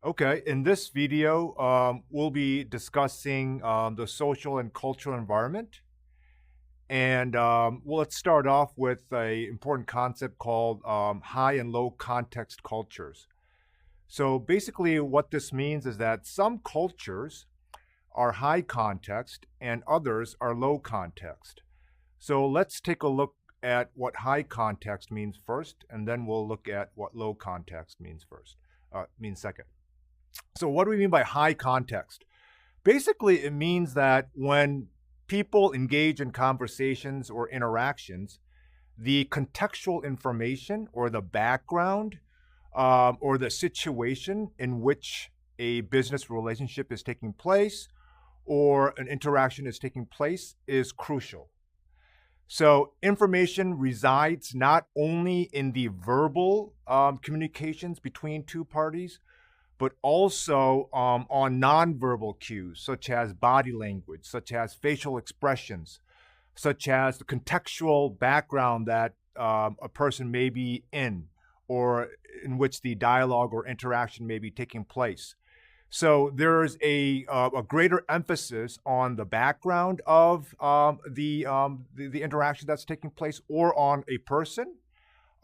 Okay, in this video, we'll be discussing the social and cultural environment. And well, let's start off with an important concept called high and low context cultures. So basically, what this means is that some cultures are high context and others are low context. So let's take a look at what high context means first, and then we'll look at what low context means second. So what do we mean by high context? Basically, it means that when people engage in conversations or interactions, the contextual information or the background or the situation in which a business relationship is taking place or an interaction is taking place is crucial. So information resides not only in the verbal communications between two parties, but also on nonverbal cues, such as body language, such as facial expressions, such as the contextual background that a person may be in, or in which the dialogue or interaction may be taking place. So there's a greater emphasis on the background of the interaction that's taking place, or on a person,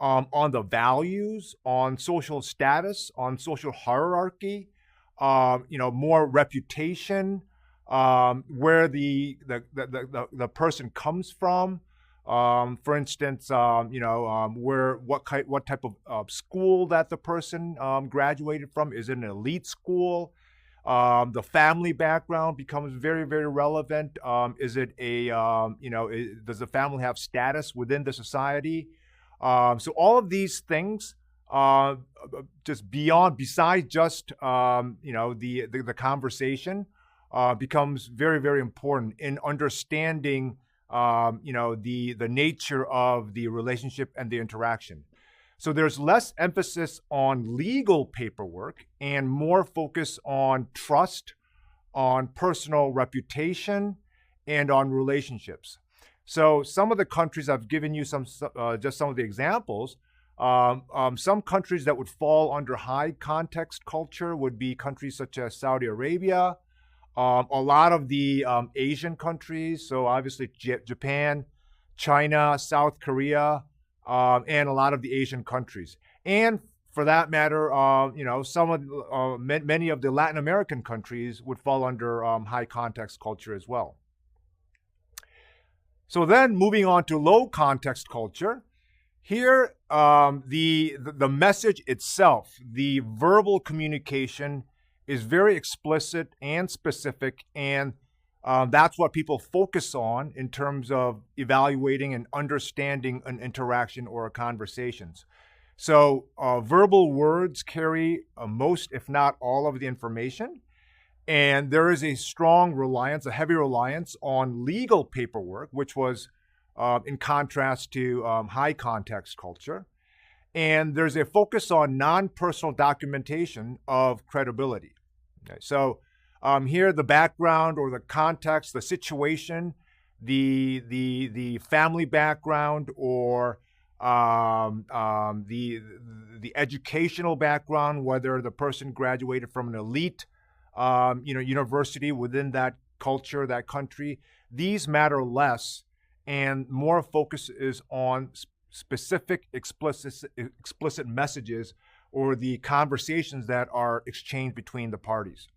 on the values, on social status, on social hierarchy, more reputation, where the person comes from. For instance, what type of school that the person graduated from. Is it an elite school? The family background becomes very, very relevant. Is it does the family have status within the society? So all of these things, besides just the conversation, becomes very, very important in understanding the nature of the relationship and the interaction. So there's less emphasis on legal paperwork and more focus on trust, on personal reputation, and on relationships. So some of the countries, I've given you just some of the examples. Some countries that would fall under high context culture would be countries such as Saudi Arabia, a lot of the Asian countries, so obviously Japan, China, South Korea, and a lot of the Asian countries. And for that matter, many of the Latin American countries would fall under high context culture as well. So then moving on to low context culture, here the message itself, the verbal communication is very explicit and specific, and that's what people focus on in terms of evaluating and understanding an interaction or a conversations. So verbal words carry most, if not all, of the information. And there is a strong reliance, a heavy reliance on legal paperwork, which was in contrast to high context culture. And there's a focus on non-personal documentation of credibility. Okay, so here the background or the context, the situation, the family background, or the educational background, whether the person graduated from an elite university within that culture, that country, these matter less, and more focus is on specific explicit messages or the conversations that are exchanged between the parties.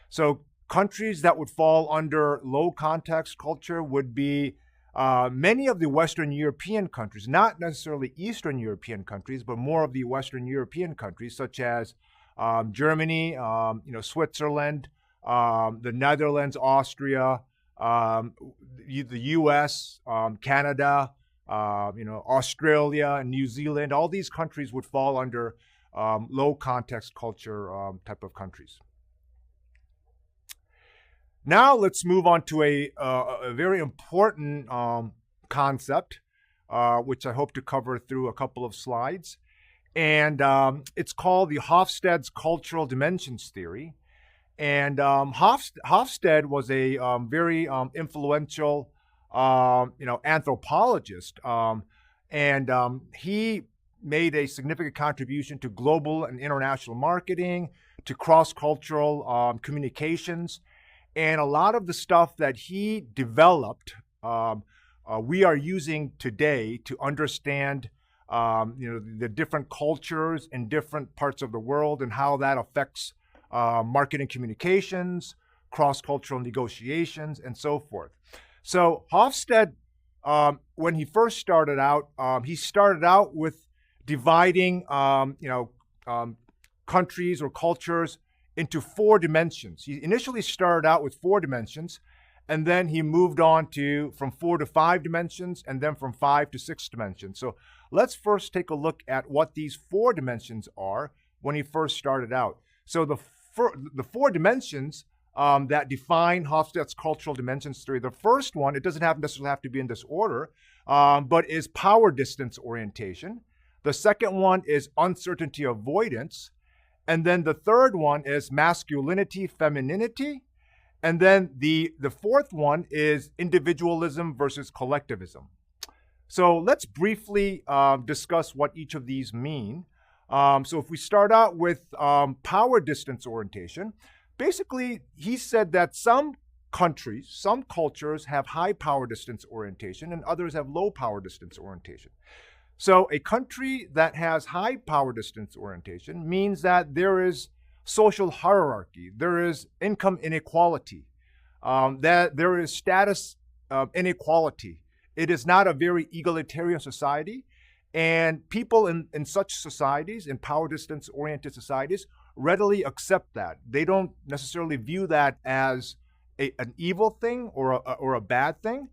So countries that would fall under low context culture would be many of the Western European countries, not necessarily Eastern European countries, but more of the Western European countries, such as Germany, Switzerland, the Netherlands, Austria, the U.S., Canada, Australia, and New Zealand. All these countries would fall under low context culture type of countries. Now let's move on to a very important concept, which I hope to cover through a couple of slides. And it's called the Hofstede's Cultural Dimensions Theory. And Hofstede was a very influential, anthropologist, and he made a significant contribution to global and international marketing, to cross-cultural communications. And a lot of the stuff that he developed, we are using today to understand the different cultures in different parts of the world and how that affects marketing communications, cross-cultural negotiations, and so forth. So Hofstede, when he first started out, he started out with dividing, countries or cultures into 4 dimensions. He initially started out with 4 dimensions, and then he moved on from 4 to 5 dimensions, and then from 5 to 6 dimensions. So let's first take a look at what these 4 dimensions are when he first started out. So the 4 dimensions that define Hofstede's cultural dimensions theory. The first one, it doesn't necessarily have to be in this order, but is power distance orientation. The second one is uncertainty avoidance. And then the third one is masculinity, femininity. And then the fourth one is individualism versus collectivism. So let's briefly discuss what each of these mean. So if we start out with power distance orientation, basically he said that some countries, some cultures have high power distance orientation and others have low power distance orientation. So a country that has high power distance orientation means that there is social hierarchy, there is income inequality, that there is status inequality. It is not a very egalitarian society, and people in such societies, in power distance oriented societies, readily accept that. They don't necessarily view that as an evil thing or a bad thing.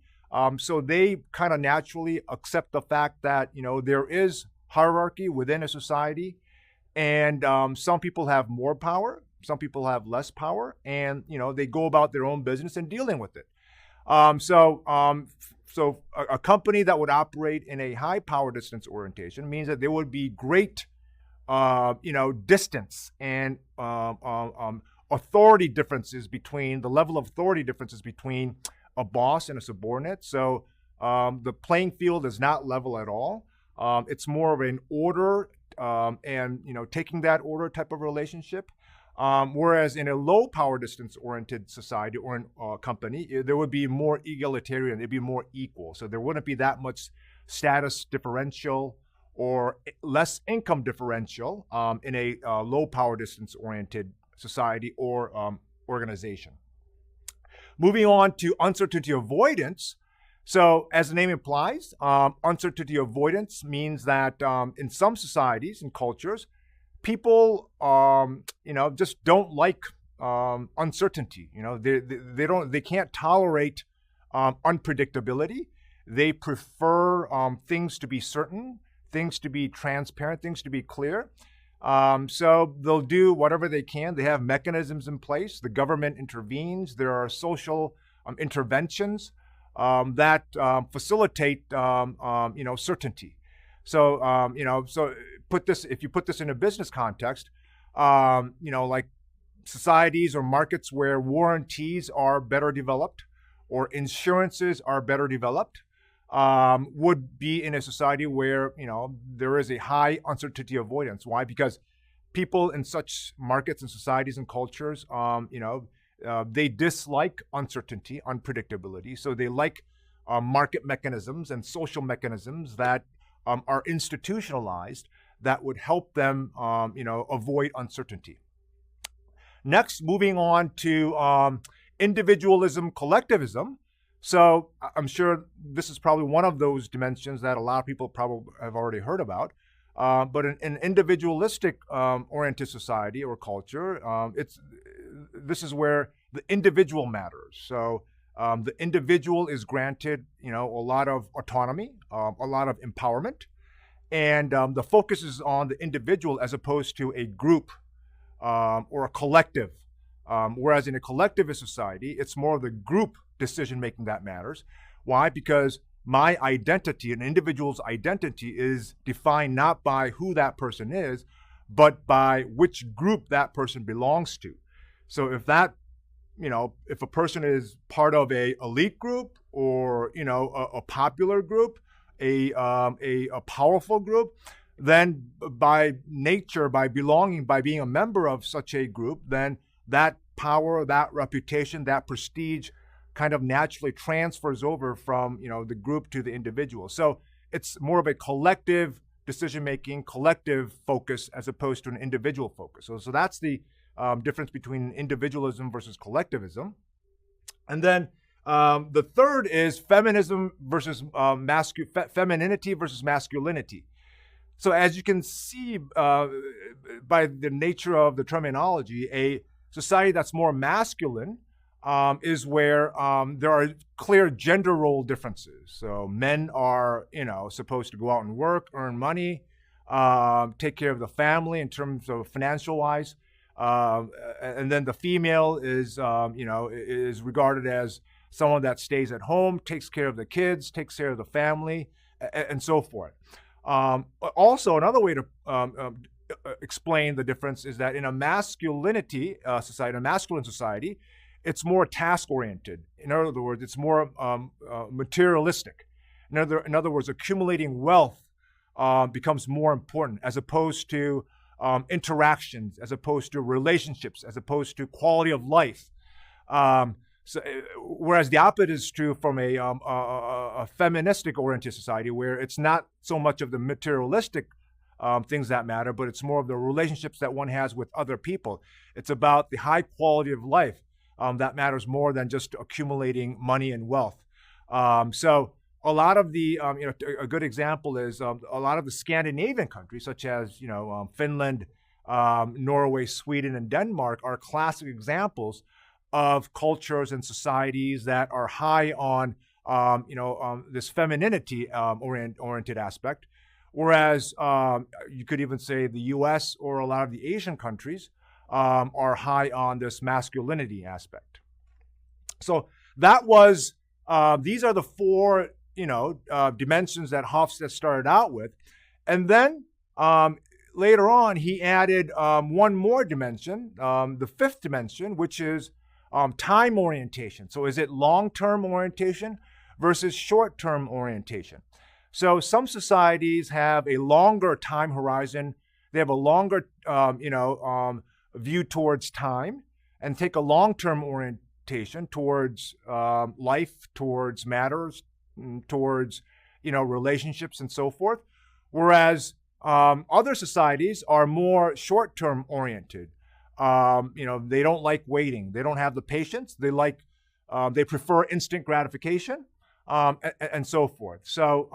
So they kind of naturally accept the fact that, there is hierarchy within a society, and some people have more power, some people have less power, and, they go about their own business and dealing with it. So a company that would operate in a high power distance orientation means that there would be great, distance and authority differences between the level of authority differences between a boss and a subordinate. So the playing field is not level at all. It's more of an order and taking that order type of relationship. Whereas in a low power distance oriented society or in company, there would be more egalitarian, it'd be more equal. So there wouldn't be that much status differential or less income differential in a low power distance oriented society or organization. Moving on to uncertainty avoidance. So as the name implies, uncertainty avoidance means that in some societies and cultures, people, just don't like uncertainty. They can't tolerate unpredictability. They prefer things to be certain, things to be transparent, things to be clear. So they'll do whatever they can. They have mechanisms in place. The government intervenes. There are social interventions that facilitate, certainty. So, if you put this in a business context, like societies or markets where warranties are better developed or insurances are better developed, would be in a society where, there is a high uncertainty avoidance. Why? Because people in such markets and societies and cultures, they dislike uncertainty, unpredictability. So they like market mechanisms and social mechanisms that are institutionalized that would help them, avoid uncertainty. Next, moving on to individualism, collectivism. So I'm sure this is probably one of those dimensions that a lot of people probably have already heard about. But in an individualistic oriented society or culture, this is where the individual matters. So the individual is granted, a lot of autonomy, a lot of empowerment, and the focus is on the individual as opposed to a group or a collective. Whereas in a collectivist society, it's more of the group decision-making that matters. Why? Because my identity, an individual's identity, is defined not by who that person is, but by which group that person belongs to. So if that, if a person is part of a elite group or, a popular group, a powerful group, then by nature, by belonging, by being a member of such a group, then that power, that reputation, that prestige kind of naturally transfers over from, the group to the individual. So it's more of a collective decision-making, collective focus as opposed to an individual focus. So that's the difference between individualism versus collectivism. And then the third is feminism versus femininity versus masculinity. So as you can see by the nature of the terminology, a society that's more masculine is where there are clear gender role differences. So men are, supposed to go out and work, earn money, take care of the family in terms of financial wise. And then the female is, is regarded as someone that stays at home, takes care of the kids, takes care of the family, and so forth. Also, another way to explain the difference is that in a masculinity society, a masculine society, it's more task-oriented. In other words, it's more materialistic. In other words, accumulating wealth becomes more important as opposed to interactions, as opposed to relationships, as opposed to quality of life. Whereas the opposite is true from a feministic-oriented society, where it's not so much of the materialistic things that matter, but it's more of the relationships that one has with other people. It's about the high quality of life that matters more than just accumulating money and wealth. So a lot of the, a good example is a lot of the Scandinavian countries, such as, Finland, Norway, Sweden, and Denmark, are classic examples of cultures and societies that are high on, this femininity oriented aspect. Whereas you could even say the U.S. or a lot of the Asian countries are high on this masculinity aspect. So that was, these are the four, dimensions that Hofstede started out with. And then later on, he added one more dimension, the fifth dimension, which is time orientation. So is it long-term orientation versus short-term orientation? So some societies have a longer time horizon. They have a longer, view towards time, and take a long-term orientation towards life, towards matters, towards, relationships and so forth. Whereas other societies are more short-term oriented. They don't like waiting. They don't have the patience. They prefer instant gratification, and so forth. So,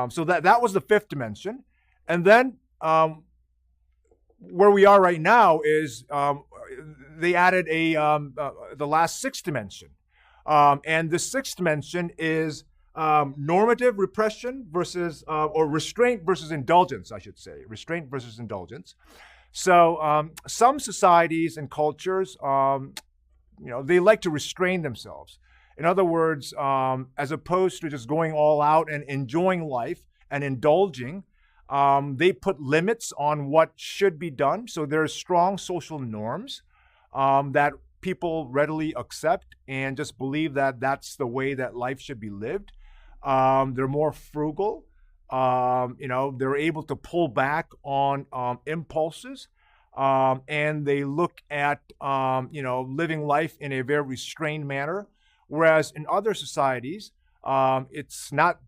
so that was the fifth dimension. And then where we are right now is they added the last sixth dimension. And the sixth dimension is normative repression versus, or restraint versus indulgence, I should say. Restraint versus indulgence. So some societies and cultures, they like to restrain themselves. In other words, as opposed to just going all out and enjoying life and indulging, they put limits on what should be done. So there's strong social norms that people readily accept and just believe that that's the way that life should be lived. They're more frugal. They're able to pull back on impulses, and they look at, living life in a very restrained manner. Whereas in other societies, it's not,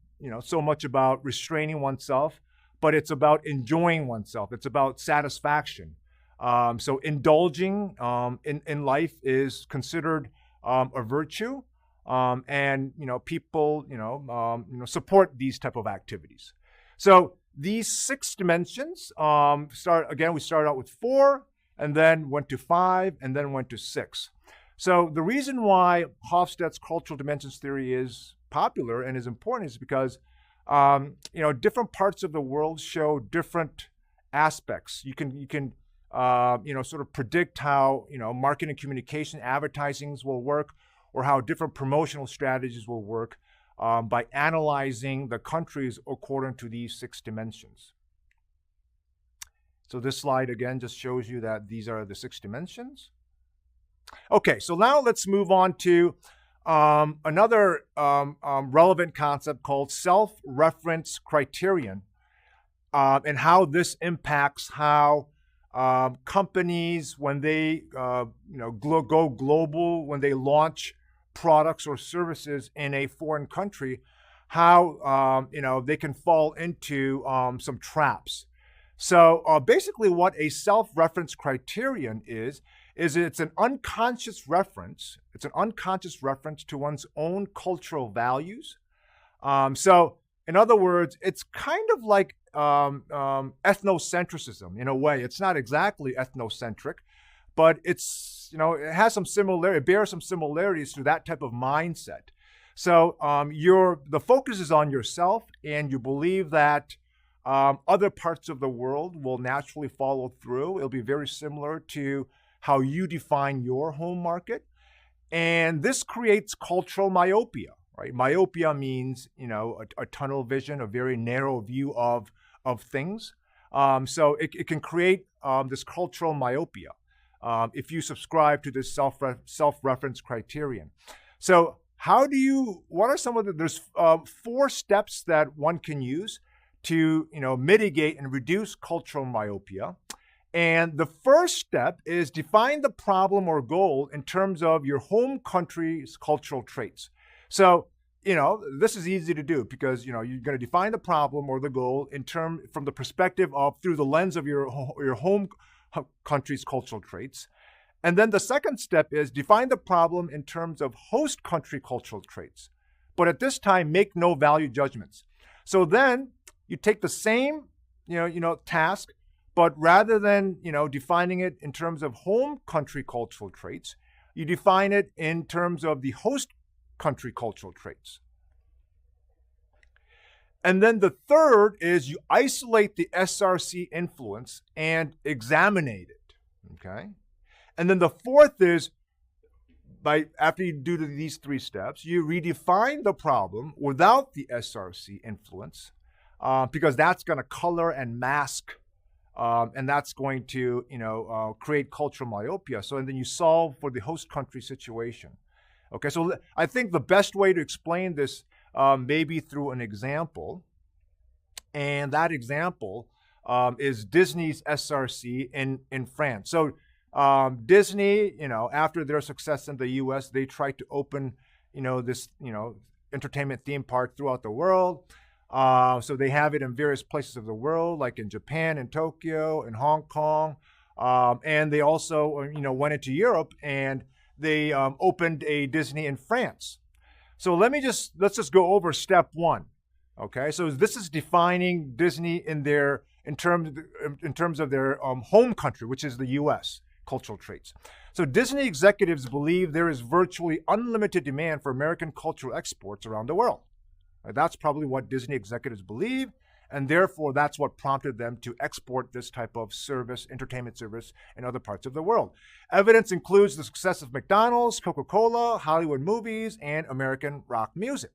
so much about restraining oneself, but it's about enjoying oneself. It's about satisfaction. So indulging in life is considered a virtue. And people support these type of activities. So these six dimensions we started out with 4, and then went to 5, and then went to 6. So the reason why Hofstede's cultural dimensions theory is popular and is important is because different parts of the world show different aspects. You can sort of predict how marketing and communication, advertisings will work, or how different promotional strategies will work by analyzing the countries according to these 6 dimensions. So this slide, again, just shows you that these are the 6 dimensions. Okay, so now let's move on to another relevant concept called self-reference criterion. and how this impacts how companies, when they go global, when they launch products or services in a foreign country, how they can fall into some traps. So basically, what a self-reference criterion is it's an unconscious reference. It's an unconscious reference to one's own cultural values. So, in other words, it's kind of like ethnocentrism in a way. It's not exactly ethnocentric, but it's it has some similarity. It bears some similarities to that type of mindset. So, the focus is on yourself, and you believe that other parts of the world will naturally follow through. It'll be very similar to how you define your home market. And this creates cultural myopia, right? Myopia means, a tunnel vision, a very narrow view of things. So it can create this cultural myopia if you subscribe to this self-reference criterion. So what are some of there's 4 steps that one can use to mitigate and reduce cultural myopia. And the first step is define the problem or goal in terms of your home country's cultural traits. So, this is easy to do because, you're going to define the problem or the goal from the perspective of through the lens of your home country's cultural traits. And then the second step is define the problem in terms of host country cultural traits. But at this time, make no value judgments. So then you take the same, task, but rather than, defining it in terms of home country cultural traits, you define it in terms of the host country cultural traits. And then the third is you isolate the SRC influence and examine it, okay? And then the fourth is, after you do these 3 steps, you redefine the problem without the SRC influence, because that's going to color and mask and that's going to, create cultural myopia. So, and then you solve for the host country situation. Okay, so I think the best way to explain this may be through an example. And that example is Disney's SRC in France. So Disney, after their success in the US, they tried to open, this, entertainment theme park throughout the world. So they have it in various places of the world, like in Japan, in Tokyo, in Hong Kong. And they also, went into Europe and they opened a Disney in France. So let's just go over step 1. Okay, so this is defining Disney in terms of their home country, which is the U.S. cultural traits. So Disney executives believe there is virtually unlimited demand for American cultural exports around the world. That's probably what Disney executives believe, and therefore that's what prompted them to export this type of service, entertainment service, in other parts of the world. Evidence includes the success of McDonald's, Coca-Cola, Hollywood movies, and American rock music,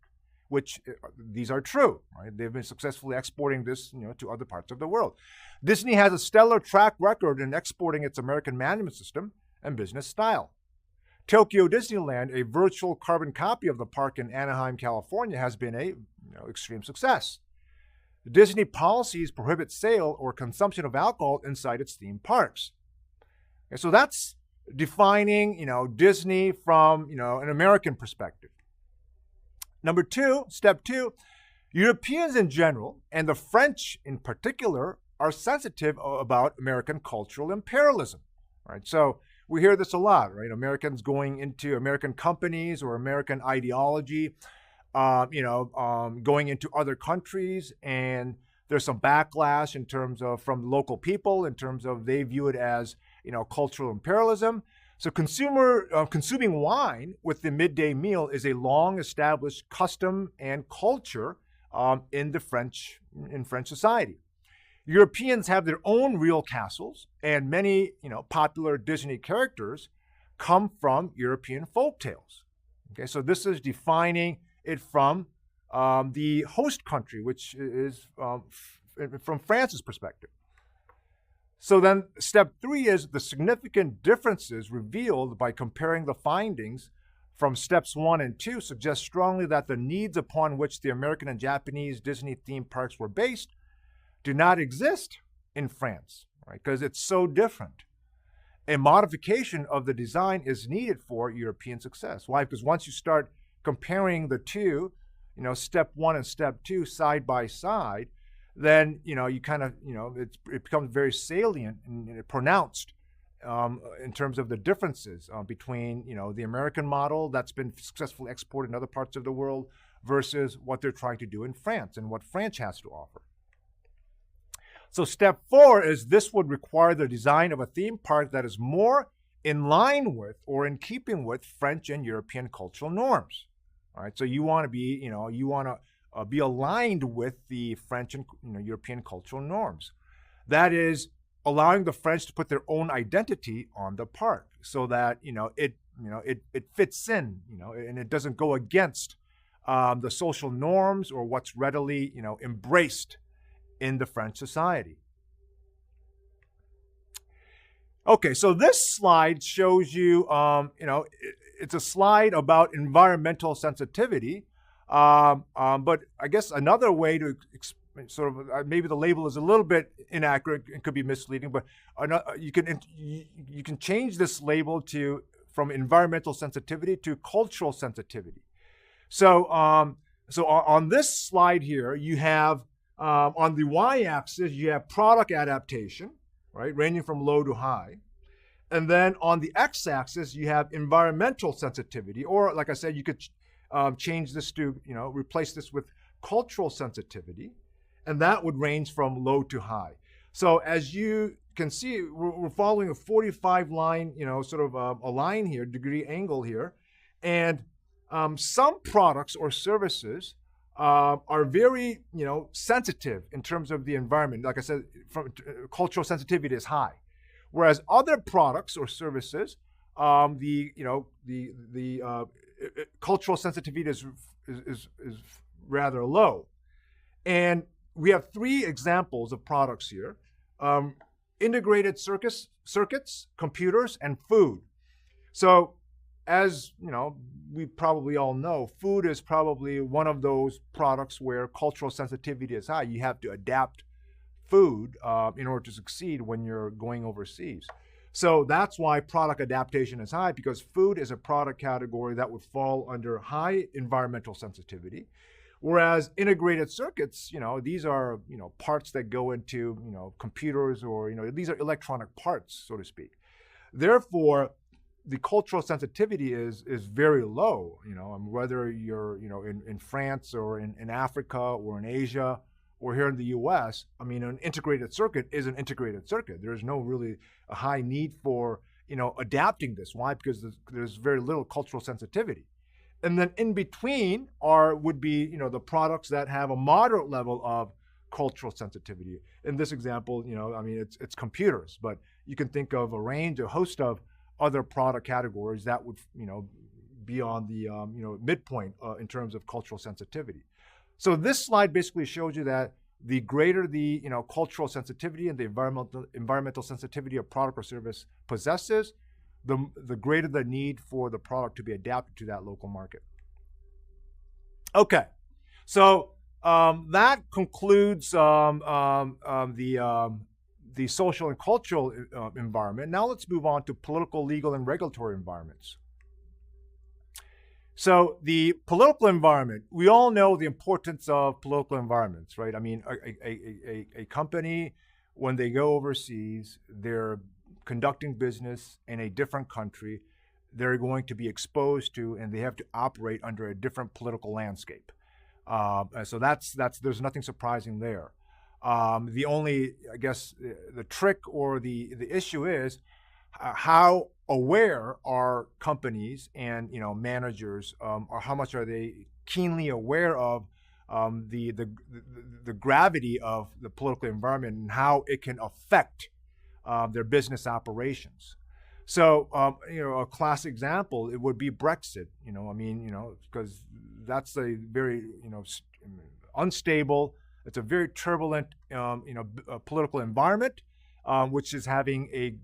which these are true, right? They've been successfully exporting this, to other parts of the world. Disney has a stellar track record in exporting its American management system and business style. Tokyo Disneyland, a virtual carbon copy of the park in Anaheim, California, has been a extreme success. Disney policies prohibit sale or consumption of alcohol inside its theme parks. Okay, so that's defining, Disney from, an American perspective. Number 2, step 2, Europeans in general, and the French in particular, are sensitive about American cultural imperialism, right? So we hear this a lot, right? Americans going into American companies or American ideology, going into other countries, and there's some backlash in terms of from local people in terms of they view it as, cultural imperialism. So consuming wine with the midday meal is a long-established custom and culture in French society. Europeans have their own real castles, and many popular Disney characters come from European folktales. Okay, so this is defining it from the host country, which is from France's perspective. So then step 3 is the significant differences revealed by comparing the findings from steps 1 and 2 suggest strongly that the needs upon which the American and Japanese Disney theme parks were based do not exist in France, right? Because it's so different. A modification of the design is needed for European success. Why? Because once you start comparing the two, step one and step two side by side, then you kind of it becomes very salient and pronounced in terms of the differences between the American model that's been successfully exported in other parts of the world versus what they're trying to do in France and what France has to offer. So step 4 is this would require the design of a theme park that is more in line with or in keeping with French and European cultural norms. All right, so you want to be, be aligned with the French and European cultural norms. That is allowing the French to put their own identity on the park, so that it fits in, and it doesn't go against the social norms or what's readily embraced in the French society. Okay, so this slide shows you, it's a slide about environmental sensitivity, but I guess another way to sort of maybe the label is a little bit inaccurate and could be misleading, but you can change this label from environmental sensitivity to cultural sensitivity. So on this slide here, you have on the y-axis you have product adaptation, right, ranging from low to high. And then on the x-axis, you have environmental sensitivity, or like I said, you could change this to, replace this with cultural sensitivity, and that would range from low to high. So as you can see, we're following a 45 line, sort of a line here, degree angle here, and some products or services are very, sensitive in terms of the environment. Like I said, from cultural sensitivity is high. Whereas other products or services, the cultural sensitivity is rather low. And we have 3 examples of products here: integrated circuits, computers, and food. So, as we probably all know, food is probably one of those products where cultural sensitivity is high. You have to adapt food in order to succeed when you're going overseas. So that's why product adaptation is high, because food is a product category that would fall under high environmental sensitivity. Whereas integrated circuits, these are, parts that go into, computers, or, these are electronic parts, so to speak. Therefore, the cultural sensitivity is very low, whether you're, in France or in Africa or in Asia or here in the US, an integrated circuit is an integrated circuit. There's no really a high need for, adapting this. Why? Because there's very little cultural sensitivity. And then in between would be, the products that have a moderate level of cultural sensitivity. In this example, it's computers, but you can think of a host of other product categories that would, be on the, midpoint in terms of cultural sensitivity. So this slide basically shows you that the greater the cultural sensitivity and the environmental sensitivity a product or service possesses, the greater the need for the product to be adapted to that local market. Okay, so that concludes the social and cultural environment. Now let's move on to political, legal, and regulatory environments. So the political environment, we all know the importance of political environments, right? A company, when they go overseas, they're conducting business in a different country, they're going to be exposed to, and they have to operate under a different political landscape. So there's nothing surprising there. The only, I guess, the trick or the issue is how aware are companies and managers, or how much are they keenly aware of the gravity of the political environment and how it can affect their business operations. So a classic example, it would be Brexit. Because that's a very unstable. It's a very turbulent political environment, which is having a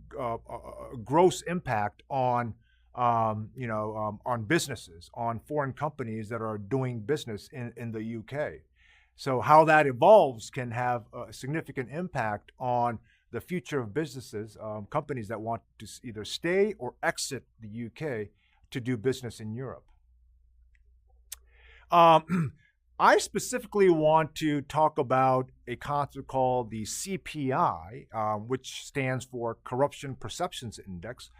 gross impact on on businesses, on foreign companies that are doing business in the UK. So how that evolves can have a significant impact on the future of businesses, companies that want to either stay or exit the UK to do business in Europe. I specifically want to talk about a concept called the CPI, which stands for Corruption Perceptions Index.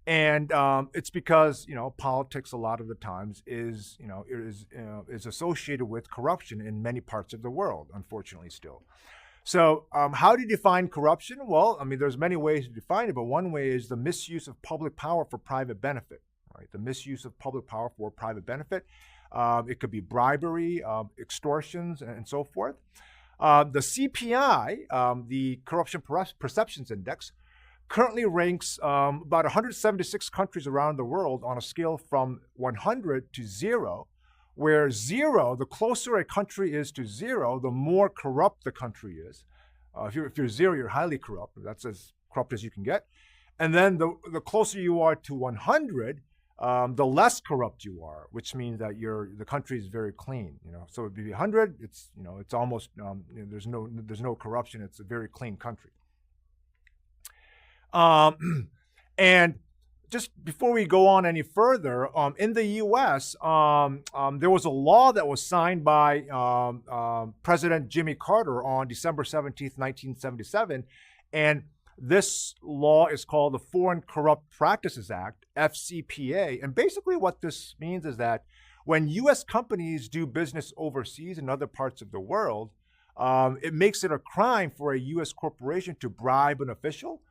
It's because politics a lot of the times is associated with corruption in many parts of the world, unfortunately still. So how do you define corruption? Well, I mean, there's many ways to define it, but one way is the misuse of public power for private benefit, right? The misuse of public power for private benefit. It could be bribery, extortions, and so forth. The CPI, the Corruption Perceptions Index, currently ranks about 176 countries around the world on a scale from 100 to 0, where 0, the closer a country is to 0, the more corrupt the country is. If you're 0, you're highly corrupt. That's as corrupt as you can get. And then the closer you are to 100, the less corrupt you are, which means that the country is very clean. So it'd be 100. It's almost there's no corruption. It's a very clean country. And just before we go on any further, in the U.S., there was a law that was signed by President Jimmy Carter on December 17th, 1977, and this law is called the Foreign Corrupt Practices Act, FCPA. And basically what this means is that when U.S. companies do business overseas in other parts of the world, it makes it a crime for a U.S. corporation to bribe an official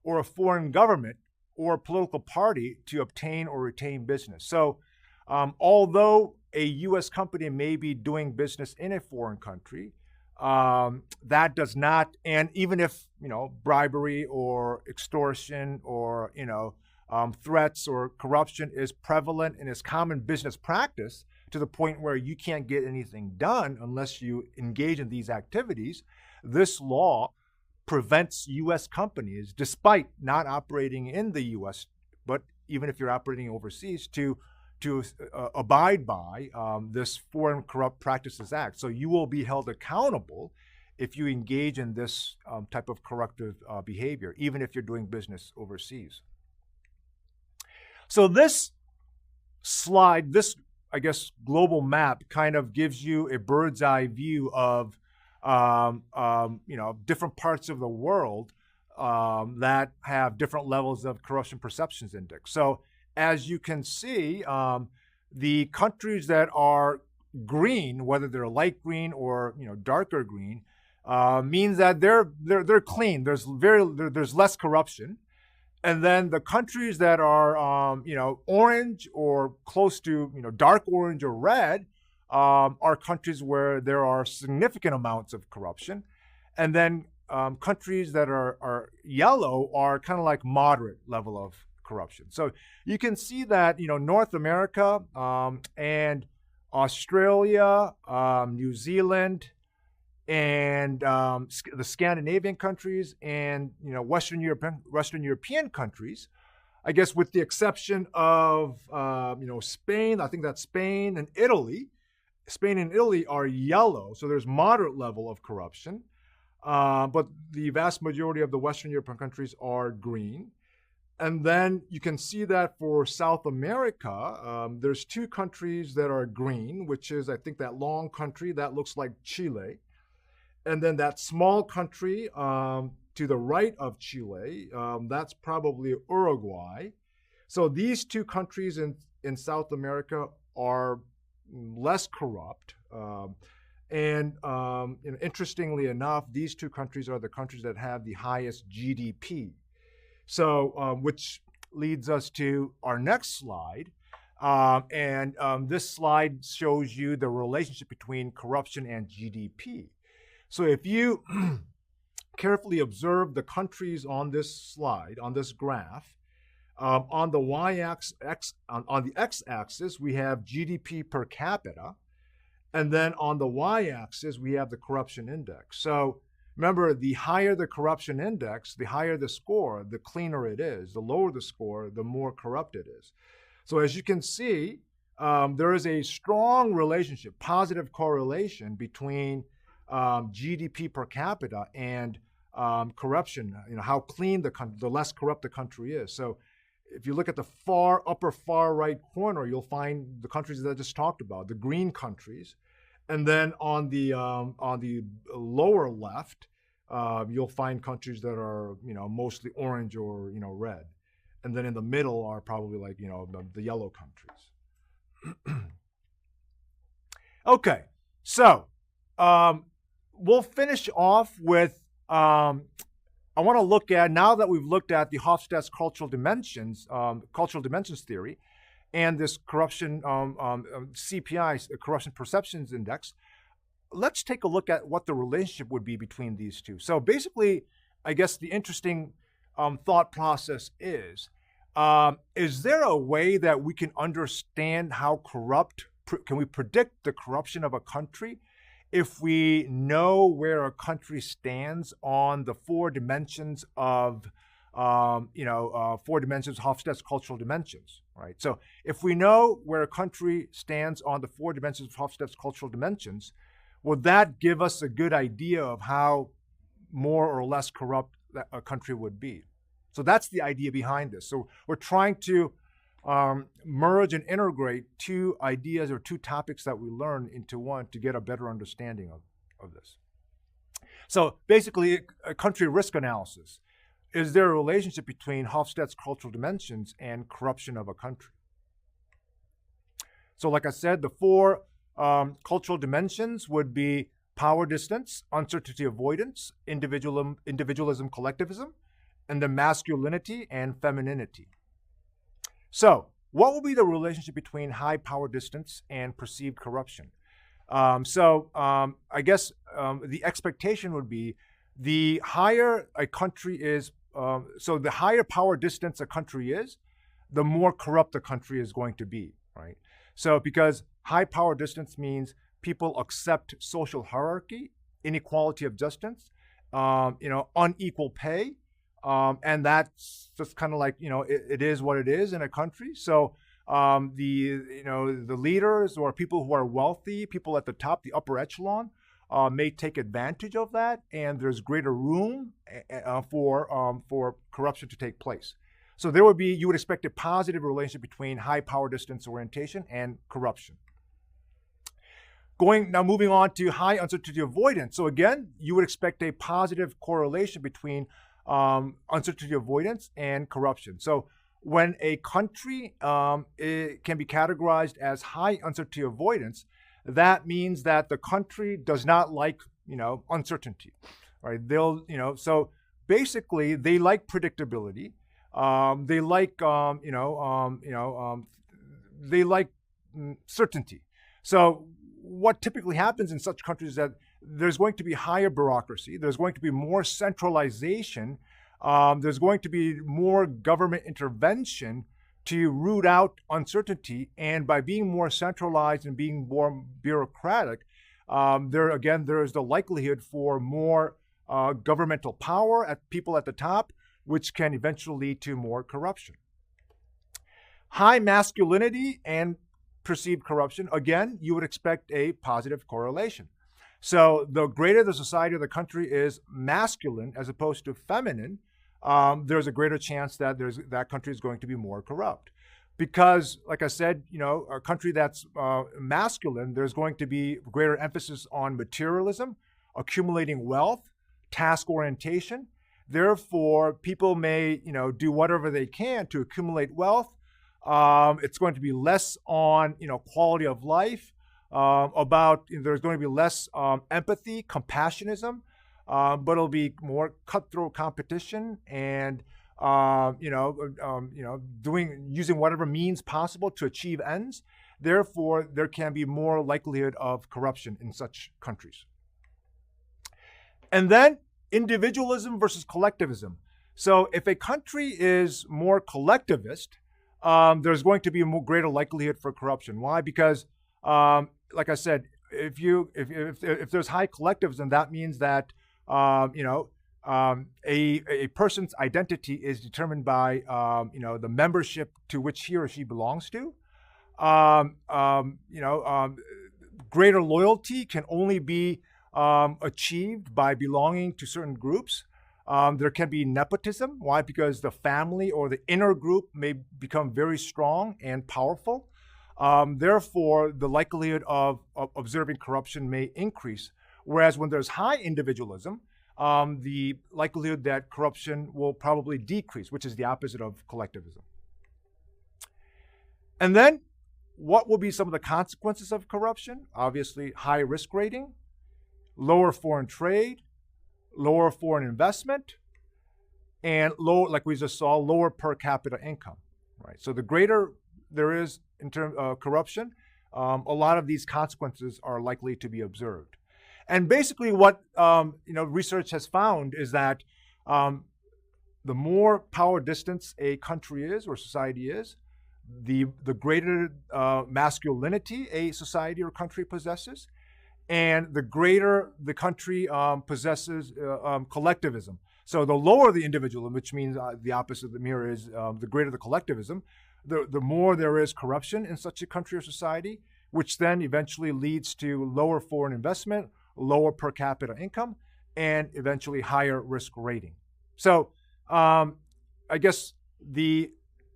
or a foreign government or a political party to obtain or retain business. So although a U.S. company may be doing business in a foreign country, that does not, and even if, bribery or extortion or, threats or corruption is prevalent and is common business practice to the point where you can't get anything done unless you engage in these activities, this law prevents U.S. companies, despite not operating in the U.S., but even if you're operating overseas, to abide by this Foreign Corrupt Practices Act. So you will be held accountable if you engage in this type of corruptive behavior, even if you're doing business overseas. So this slide, this, I guess, global map kind of gives you a bird's eye view of different parts of the world that have different levels of Corruption Perceptions Index. So as you can see, the countries that are green, whether they're light green or darker green, means that they're clean. There's less corruption. And then the countries that are orange or close to dark orange or red are countries where there are significant amounts of corruption. And then countries that are yellow are kind of like moderate level of corruption. So you can see that North America and Australia, New Zealand, and the Scandinavian countries, and Western European countries, I guess with the exception of Spain. I think that's Spain and Italy. Spain and Italy are yellow, so there's moderate level of corruption. But the vast majority of the Western European countries are green. And then you can see that for South America, there's two countries that are green, which is, I think, that long country that looks like Chile. And then that small country to the right of Chile, that's probably Uruguay. So these two countries in South America are less corrupt. Interestingly enough, these two countries are the countries that have the highest GDP. So, which leads us to our next slide. This slide shows you the relationship between corruption and GDP. So if you carefully observe the countries on this slide, on this graph, on the y-axis, on the x-axis, we have GDP per capita. And then on the y-axis, we have the corruption index. So remember, the higher the corruption index, the higher the score, the cleaner it is. The lower the score, the more corrupt it is. So as you can see, there is a strong relationship, positive correlation between GDP per capita and corruption. How clean the less corrupt the country is. So if you look at the upper far right corner, you'll find the countries that I just talked about, the green countries, and then on the lower left, you'll find countries that are mostly orange or red, and then in the middle are probably like the yellow countries. Okay, so we'll finish off with. I want to look at, now that we've looked at the Hofstede's cultural dimensions theory, and this corruption CPI, Corruption Perceptions Index. Let's take a look at what the relationship would be between these two. So basically, I guess the interesting thought process is there a way that we can understand how can we predict the corruption of a country if we know where a country stands on the four dimensions of Hofstede's cultural dimensions, right? So if we know where a country stands on the four dimensions of Hofstede's cultural dimensions, will that give us a good idea of how more or less corrupt a country would be? So that's the idea behind this. So we're trying to merge and integrate two ideas or two topics that we learn into one to get a better understanding of this. So basically, a country risk analysis. Is there a relationship between Hofstede's cultural dimensions and corruption of a country? So like I said, the four cultural dimensions would be power distance, uncertainty avoidance, individualism, collectivism, and then masculinity and femininity. So what will be the relationship between high power distance and perceived corruption? I guess the expectation would be the higher a country is, so the higher power distance a country is, the more corrupt the country is going to be, right? So because high power distance means people accept social hierarchy, inequality of justice, unequal pay, and that's just kind of like, it is what it is in a country. So the leaders or people who are wealthy, people at the top, the upper echelon, may take advantage of that, and there's greater room for corruption to take place. So you would expect a positive relationship between high power distance orientation and corruption. Moving on to high uncertainty avoidance. So again, you would expect a positive correlation between uncertainty avoidance and corruption. So when a country it can be categorized as high uncertainty avoidance, that means that the country does not like uncertainty, right? So basically they like predictability. They like they like certainty. So what typically happens in such countries is that there's going to be higher bureaucracy, there's going to be more centralization, there's going to be more government intervention to root out uncertainty, and by being more centralized and being more bureaucratic, there is the likelihood for more governmental power at people at the top, which can eventually lead to more corruption. High masculinity and perceived corruption, again, you would expect a positive correlation. So the greater the society or the country is masculine as opposed to feminine, there's a greater chance that that country is going to be more corrupt. Because, like I said, a country that's masculine, there's going to be greater emphasis on materialism, accumulating wealth, task orientation. Therefore, people may, do whatever they can to accumulate wealth. It's going to be less on, quality of life. There's going to be less empathy, compassionism, but it'll be more cutthroat competition and using whatever means possible to achieve ends. Therefore, there can be more likelihood of corruption in such countries. And then individualism versus collectivism. So if a country is more collectivist, there's going to be a greater likelihood for corruption. Why? Because like I said, if there's high collectivism, that means that a person's identity is determined by the membership to which he or she belongs to. You know, greater loyalty can only be achieved by belonging to certain groups. There can be nepotism. Why? Because the family or the inner group may become very strong and powerful. Therefore, the likelihood of observing corruption may increase. Whereas when there's high individualism, the likelihood that corruption will probably decrease, which is the opposite of collectivism. And then, what will be some of the consequences of corruption? Obviously, high risk rating, lower foreign trade, lower foreign investment, and lower, like we just saw, lower per capita income. Right. So the greater there is in terms of corruption, a lot of these consequences are likely to be observed. And basically, what research has found is that the more power distance a country is or society is, the greater masculinity a society or country possesses, and the greater the country possesses collectivism. So the lower the individualism, which means the opposite of the mirror is the greater the collectivism, the more there is corruption in such a country or society, which then eventually leads to lower foreign investment, lower per capita income, and eventually higher risk rating. So I guess the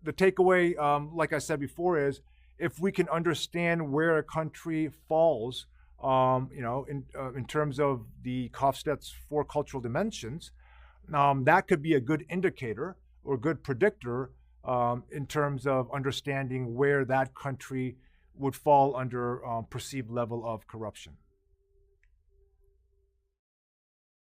takeaway, like I said before, is if we can understand where a country falls, in terms of the Hofstede's 4 cultural dimensions, that could be a good indicator or good predictor in terms of understanding where that country would fall under perceived level of corruption.